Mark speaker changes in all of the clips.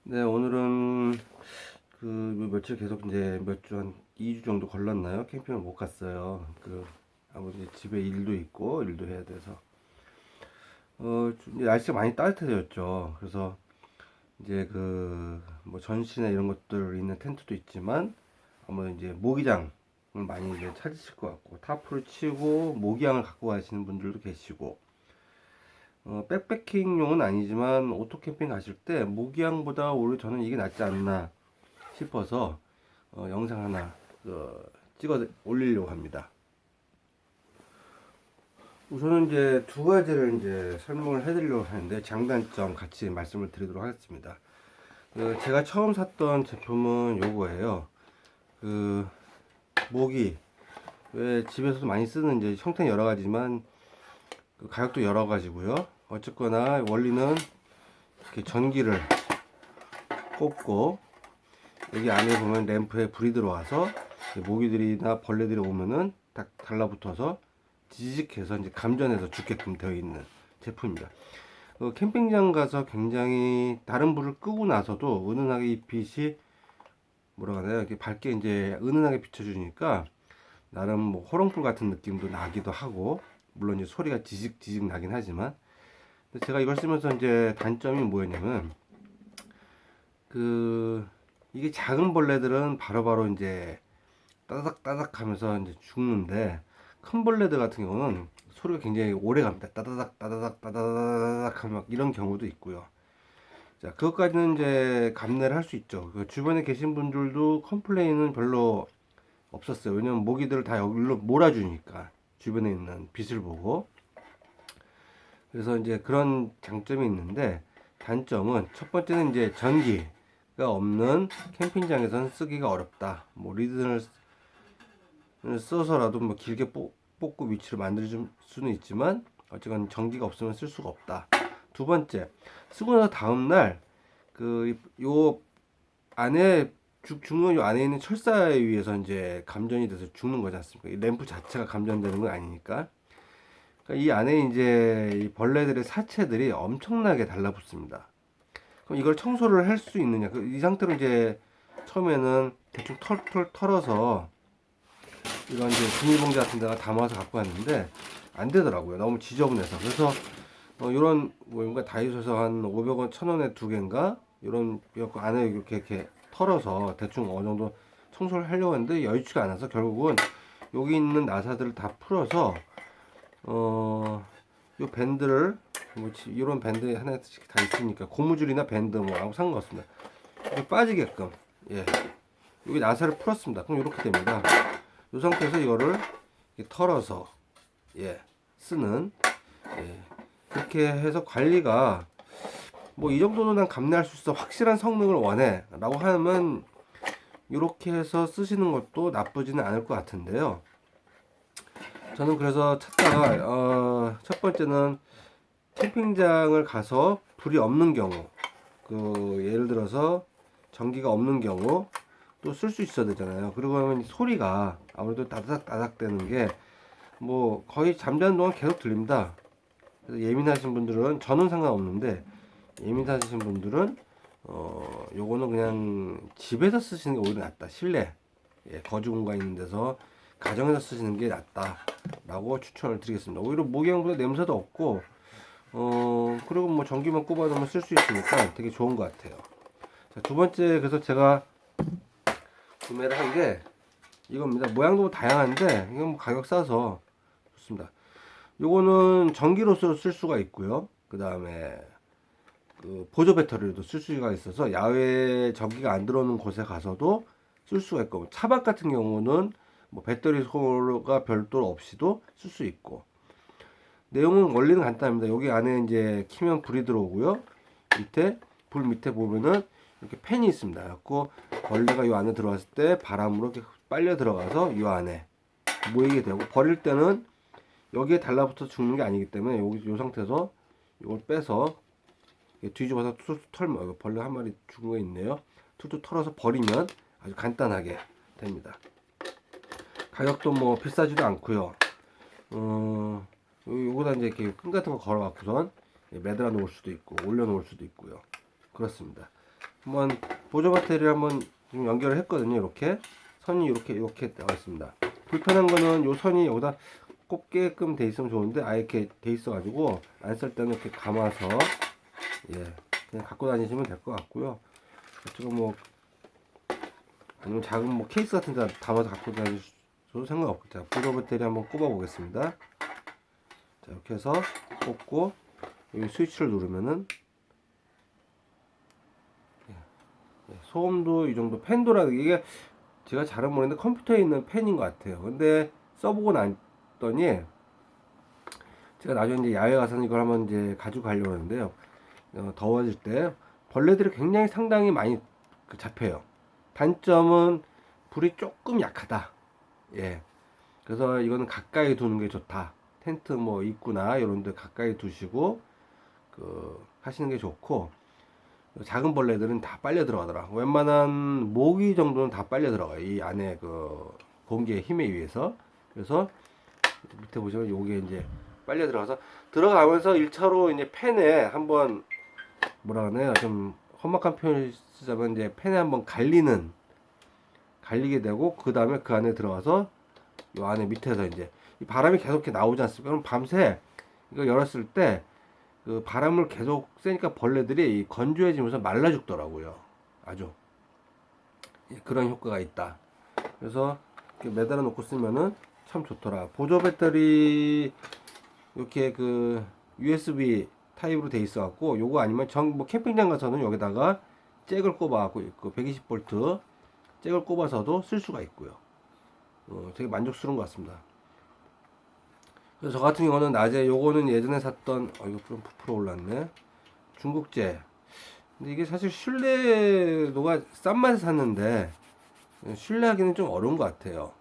Speaker 1: 네, 오늘은 며칠 계속 이제 몇 주, 한 2주 정도 걸렸나요? 캠핑을 못 갔어요. 아무래도 집에 일도 있고, 일도 해야 돼서. 이제 날씨가 많이 따뜻해졌죠. 그래서 이제 뭐 전시나 이런 것들 있는 텐트도 있지만, 아무래도 이제 모기장을 많이 이제 찾으실 것 같고, 타프를 치고 모기향을 갖고 가시는 분들도 계시고, 백패킹용은 아니지만 오토 캠핑 가실 때 모기향보다 오히려 저는 이게 낫지 않나 싶어서 영상 하나 찍어 올리려고 합니다. 우선은 이제 두 가지를 이제 설명을 해드리려고 하는데 장단점 같이 말씀을 드리도록 하겠습니다. 제가 처음 샀던 제품은 요거예요. 그 모기 왜 집에서도 많이 쓰는 이제 형태는 여러 가지지만 가격도 여러 가지고요. 어쨌거나 원리는 이렇게 전기를 꼽고 여기 안에 보면 램프에 불이 들어와서 모기들이나 벌레들이 오면은 딱 달라붙어서 지직해서 이제 감전해서 죽게끔 되어 있는 제품입니다. 캠핑장 가서 굉장히 다른 불을 끄고 나서도 은은하게 이 빛이 뭐라 하나요? 이렇게 밝게 이제 은은하게 비춰주니까 나름 뭐 호롱불 같은 느낌도 나기도 하고 물론 이제 소리가 지직지직 나긴 하지만 제가 이걸 쓰면서 이제 단점이 뭐였냐면 이게 작은 벌레들은 바로바로 이제 따닥따닥 하면서 이제 죽는데 큰 벌레들 같은 경우는 소리가 굉장히 오래 갑니다. 따다닥 따다닥 따다닥 하면 이런 경우도 있고요. 자, 그것까지는 이제 감내를 할 수 있죠. 주변에 계신 분들도 컴플레인은 별로 없었어요. 왜냐면 모기들을 다 여기로 몰아주니까 주변에 있는 빛을 보고. 그래서 이제 그런 장점이 있는데 단점은 첫 번째는 이제 전기가 없는 캠핑장에서는 쓰기가 어렵다. 뭐 리든을 써서라도 뭐 길게 뽑고 위치를 만들 수는 있지만 어쨌건 전기가 없으면 쓸 수가 없다. 두 번째, 쓰고 나서 다음날 요 안에 죽는 요 안에 있는 철사에 의해서 이제 감전이 돼서 죽는 거지 않습니까? 이 램프 자체가 감전되는 건 아니니까. 그러니까 이 안에 이제 이 벌레들의 사체들이 엄청나게 달라붙습니다. 그럼 이걸 청소를 할 수 있느냐? 이 상태로 이제 처음에는 대충 털어서 이런 이제 비닐봉지 같은 데가 담아서 갖고 왔는데 안 되더라고요. 너무 지저분해서. 그래서 이런 뭔가 다이소에서 한 500원, 1000원에 두 개인가 이런 안에 이렇게 털어서 대충 어느 정도 청소를 하려고 했는데 여의치가 않아서 결국은 여기 있는 나사들을 다 풀어서 요 밴드를 뭐 이런 밴드 하나씩 다 있으니까 고무줄이나 밴드 뭐 아무 상관없습니다. 이렇게 빠지게끔 여기 나사를 풀었습니다. 그럼 이렇게 됩니다. 이 상태에서 이거를 털어서 쓰는 그렇게 해서 관리가 뭐 이 정도는 난 감내할 수 있어 확실한 성능을 원해 라고 하면 이렇게 해서 쓰시는 것도 나쁘지는 않을 것 같은데요. 저는 그래서 찾다가 첫 번째는 캠핑장을 가서 불이 없는 경우 예를 들어서 전기가 없는 경우 또 쓸 수 있어야 되잖아요. 그리고 하면 소리가 아무래도 따닥 따닥 되는 게 뭐 거의 잠자는 동안 계속 들립니다. 그래서 예민하신 분들은 저는 상관없는데 예민하신 분들은 요거는 그냥 집에서 쓰시는 게 오히려 낫다. 실내 거주 공간 있는 데서 가정에서 쓰시는 게 낫다라고 추천을 드리겠습니다. 오히려 모기향보다 냄새도 없고 그리고 뭐 전기만 꼽아놓으면 쓸 수 있으니까 되게 좋은 것 같아요. 자, 두 번째 그래서 제가 구매를 한 게 이겁니다. 모양도 다양한데 이건 뭐 가격 싸서 좋습니다. 요거는 전기로서 쓸 수가 있고요. 그 다음에 보조 배터리로도 쓸 수가 있어서 야외 전기가 안 들어오는 곳에 가서도 쓸 수가 있고 차박 같은 경우는 뭐 배터리 소가 별도로 없이도 쓸 수 있고 내용은 원리는 간단합니다. 여기 안에 이제 키면 불이 들어오고요. 불 밑에 보면은 이렇게 팬이 있습니다. 그래갖고 벌레가 이 안에 들어왔을 때 바람으로 이렇게 빨려 들어가서 이 안에 모이게 되고 버릴 때는 여기에 달라붙어 죽는 게 아니기 때문에 이 상태에서 이걸 빼서 뒤집어서 툭툭 털면 벌레 한 마리 죽은 거 있네요. 툭툭 털어서 버리면 아주 간단하게 됩니다. 가격도 뭐 비싸지도 않고요. 요거다 이제 이렇게 끈 같은 거 걸어 갖고선 매달아 놓을 수도 있고 올려 놓을 수도 있고요. 그렇습니다. 한번 보조 배터리를 한번 좀 연결을 했거든요. 이렇게 선이 이렇게 나와 있습니다. 불편한 거는 요 선이 여기다 꼽게끔 돼 있으면 좋은데 아예 이렇게 돼 있어 가지고 안 쓸 때는 이렇게 감아서 그냥 갖고 다니시면 될 것 같고요. 지금 뭐 아니면 작은 뭐 케이스 같은 데 담아서 갖고 다니셔도 상관없고. 자, 보조 배터리 한번 꼽아 보겠습니다. 자, 이렇게 해서 꼽고 여기 스위치를 누르면은 소음도 이 정도. 팬도라 이게 제가 잘은 모르겠는데 컴퓨터에 있는 팬인 것 같아요. 근데 써보고 났더니 제가 나중에 이제 야외 가서는 이걸 한번 이제 가지고 가려고 하는데요. 더워질 때 벌레들이 굉장히 상당히 많이 잡혀요. 단점은 불이 조금 약하다. 예. 그래서 이거는 가까이 두는 게 좋다. 텐트 뭐 입구나 이런 데 가까이 두시고 하시는 게 좋고, 작은 벌레들은 다 빨려 들어가더라. 웬만한 모기 정도는 다 빨려 들어가요. 이 안에 공기의 힘에 의해서. 그래서 밑에 보시면 요게 이제 빨려 들어가서 들어가면서 1차로 이제 팬에 한번 뭐라 그러나요? 좀 험악한 표현을 쓰자면 이제 팬에 한번 갈리게 되고, 그 다음에 그 안에 들어가서 요 안에 밑에서 이제 이 바람이 계속 이렇게 나오지 않습니까? 그럼 밤새 이거 열었을 때 그 바람을 계속 쐬니까 벌레들이 건조해지면서 말라 죽더라고요. 아주 그런 효과가 있다. 그래서 이렇게 매달아 놓고 쓰면은 참 좋더라. 보조 배터리 이렇게 USB 타입으로 돼 있어 갖고, 요거 아니면 뭐 캠핑장 가서는 여기다가 잭을 꼽아 갖고 있고 120V 잭을 꼽아서도 쓸 수가 있고요. 되게 만족스러운 것 같습니다. 그래서 저 같은 경우는 낮에 요거는 예전에 샀던 이거 좀 부풀어 올랐네. 중국제. 근데 이게 사실 신뢰도가 싼 맛에 샀는데 신뢰하기는 좀 어려운 것 같아요.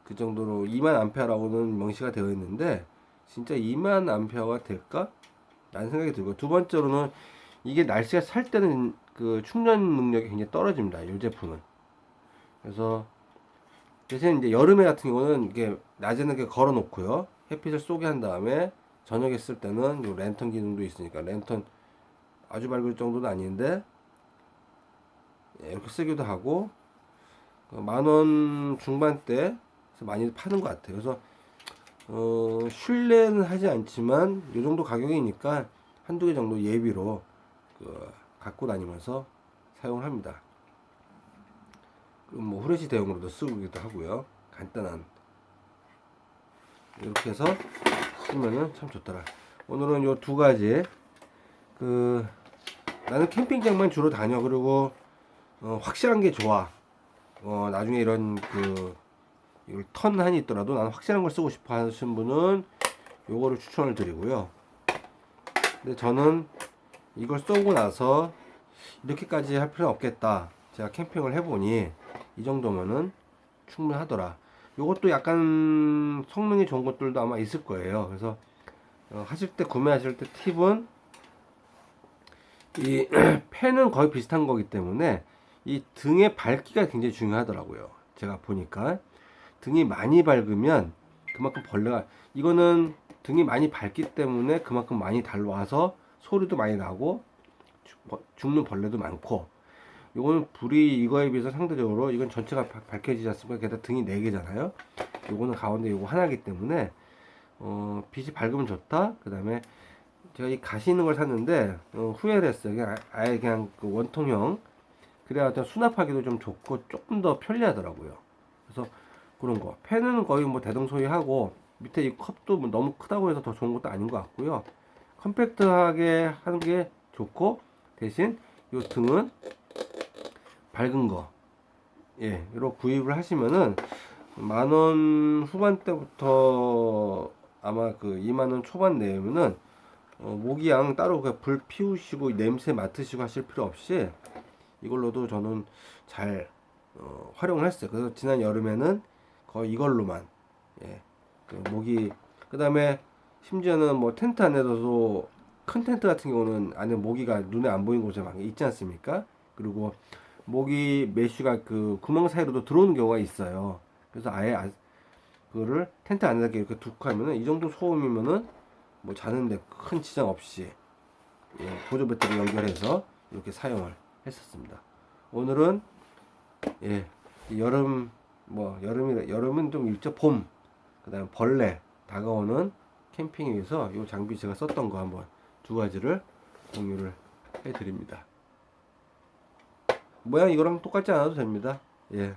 Speaker 1: 그 정도로 2만 암페어라고는 명시가 되어 있는데 진짜 2만 암페어가 될까? 라는 생각이 들고, 두 번째로는 이게 날씨가 살 때는 충전 능력이 굉장히 떨어집니다. 이 제품은. 그래서 대신 이제 여름에 같은 경우는 이게 낮에는 이렇게 걸어 놓고요. 햇빛을 쏘게 한 다음에 저녁에 쓸 때는 요 랜턴 기능도 있으니까, 랜턴 아주 밝을 정도는 아닌데 이렇게 쓰기도 하고, 10,000원 중반대에서 많이 파는 것 같아요. 그래서 신뢰는 하지 않지만 요 정도 가격이니까 한두 개 정도 예비로 갖고 다니면서 사용을 합니다. 뭐 후레쉬 대용으로도 쓰기도 하고요. 간단한 이렇게 해서 쓰면은 참 좋더라. 오늘은 요 두 가지. 나는 캠핑장만 주로 다녀. 그리고 확실한 게 좋아. 나중에 이런 이걸 턴한이 있더라도 나는 확실한 걸 쓰고 싶어 하시는 분은 요거를 추천을 드리고요. 근데 저는 이걸 쏘고 나서 이렇게까지 할 필요는 없겠다. 제가 캠핑을 해보니 이 정도면은 충분하더라. 요것도 약간 성능이 좋은 것들도 아마 있을 거예요. 그래서 구매하실 때 팁은 이 펜은 거의 비슷한 거기 때문에 이 등의 밝기가 굉장히 중요하더라고요. 제가 보니까 등이 많이 밝으면 그만큼 벌레가, 이거는 등이 많이 밝기 때문에 그만큼 많이 달와서 소리도 많이 나고 죽는 벌레도 많고, 요거는 불이 이거에 비해서 상대적으로, 이건 전체가 밝혀지지 않습니까? 게다가 등이 4개잖아요. 요거는 가운데 요거 하나이기 때문에 빛이 밝으면 좋다. 그 다음에 제가 이 가시 있는 걸 샀는데 후회를 했어요. 그냥 아예 그냥 원통형, 그래야 수납하기도 좀 좋고 조금 더 편리하더라고요. 그래서 그런 거. 펜은 거의 뭐 대동소이하고, 밑에 이 컵도 뭐 너무 크다고 해서 더 좋은 것도 아닌 것 같고요. 컴팩트하게 하는 게 좋고, 대신 이 등은 밝은 거, 이로 구입을 하시면은 10,000원 후반대부터 아마 20,000원 초반 내면은 모기향 따로 불 피우시고 냄새 맡으시고 하실 필요 없이 이걸로도 저는 잘 활용을 했어요. 그래서 지난 여름에는 거의 이걸로만 모기, 그 다음에 심지어는 뭐 텐트 안에서도, 큰 텐트 같은 경우는 안에 모기가 눈에 안 보이는 곳에 막 있지 않습니까? 그리고 모기 메쉬가 구멍 사이로도 들어오는 경우가 있어요. 그래서 아예 그거를 텐트 안에다 이렇게 두고 하면은 이 정도 소음이면은 뭐 자는데 큰 지장 없이 보조 배터리 연결해서 이렇게 사용을 했었습니다. 오늘은 예, 여름 뭐 여름은 좀 일죠. 봄, 그다음 벌레 다가오는 캠핑에 위해서 이 장비 제가 썼던 거 한번 두 가지를 공유를 해드립니다. 모양 이거랑 똑같지 않아도 됩니다. 예.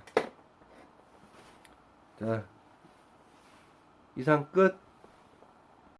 Speaker 1: 자, 이상 끝.